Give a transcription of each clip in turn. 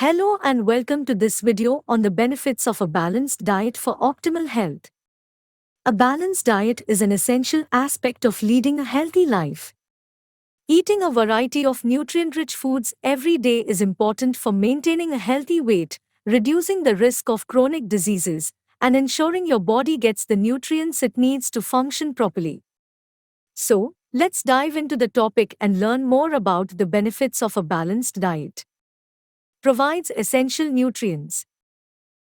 Hello and welcome to this video on the benefits of a balanced diet for optimal health. A balanced diet is an essential aspect of leading a healthy life. Eating a variety of nutrient-rich foods every day is important for maintaining a healthy weight, reducing the risk of chronic diseases, and ensuring your body gets the nutrients it needs to function properly. So, let's dive into the topic and learn more about the benefits of a balanced diet. Provides essential nutrients.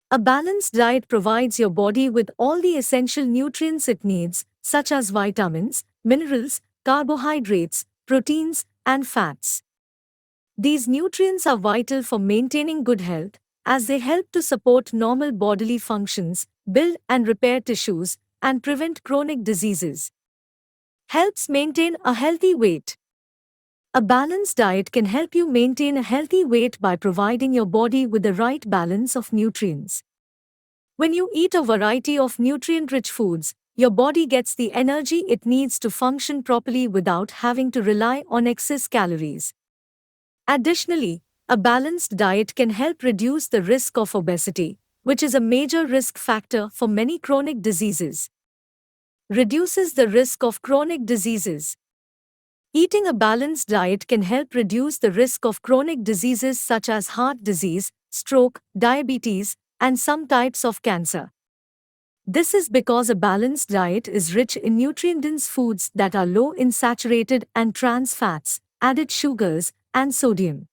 A balanced diet provides your body with all the essential nutrients it needs, such as vitamins, minerals, carbohydrates, proteins, and fats. These nutrients are vital for maintaining good health, as they help to support normal bodily functions, build and repair tissues, and prevent chronic diseases. Helps maintain a healthy weight. A balanced diet can help you maintain a healthy weight by providing your body with the right balance of nutrients. When you eat a variety of nutrient-rich foods, your body gets the energy it needs to function properly without having to rely on excess calories. Additionally, a balanced diet can help reduce the risk of obesity, which is a major risk factor for many chronic diseases. Reduces the risk of chronic diseases. Eating a balanced diet can help reduce the risk of chronic diseases such as heart disease, stroke, diabetes, and some types of cancer. This is because a balanced diet is rich in nutrient-dense foods that are low in saturated and trans fats, added sugars, and sodium.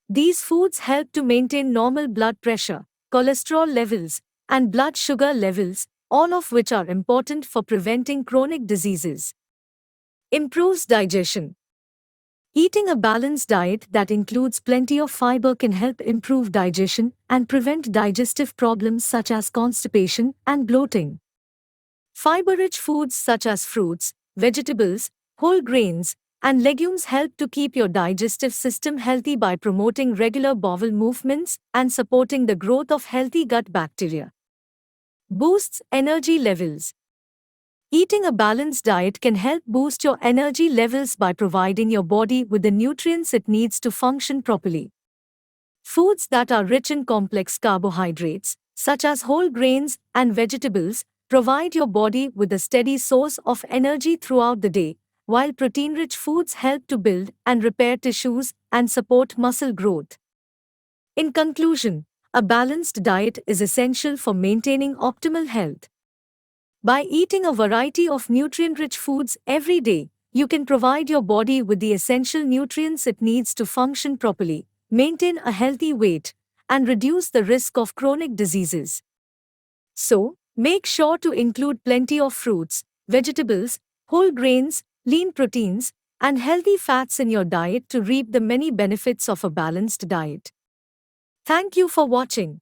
These foods help to maintain normal blood pressure, cholesterol levels, and blood sugar levels, all of which are important for preventing chronic diseases. Improves digestion. Eating a balanced diet that includes plenty of fiber can help improve digestion and prevent digestive problems such as constipation and bloating. Fiber-rich foods such as fruits, vegetables, whole grains, and legumes help to keep your digestive system healthy by promoting regular bowel movements and supporting the growth of healthy gut bacteria. Boosts energy levels. Eating a balanced diet can help boost your energy levels by providing your body with the nutrients it needs to function properly. Foods that are rich in complex carbohydrates, such as whole grains and vegetables, provide your body with a steady source of energy throughout the day, while protein-rich foods help to build and repair tissues and support muscle growth. In conclusion, a balanced diet is essential for maintaining optimal health. By eating a variety of nutrient-rich foods every day, you can provide your body with the essential nutrients it needs to function properly, maintain a healthy weight, and reduce the risk of chronic diseases. So, make sure to include plenty of fruits, vegetables, whole grains, lean proteins, and healthy fats in your diet to reap the many benefits of a balanced diet. Thank you for watching.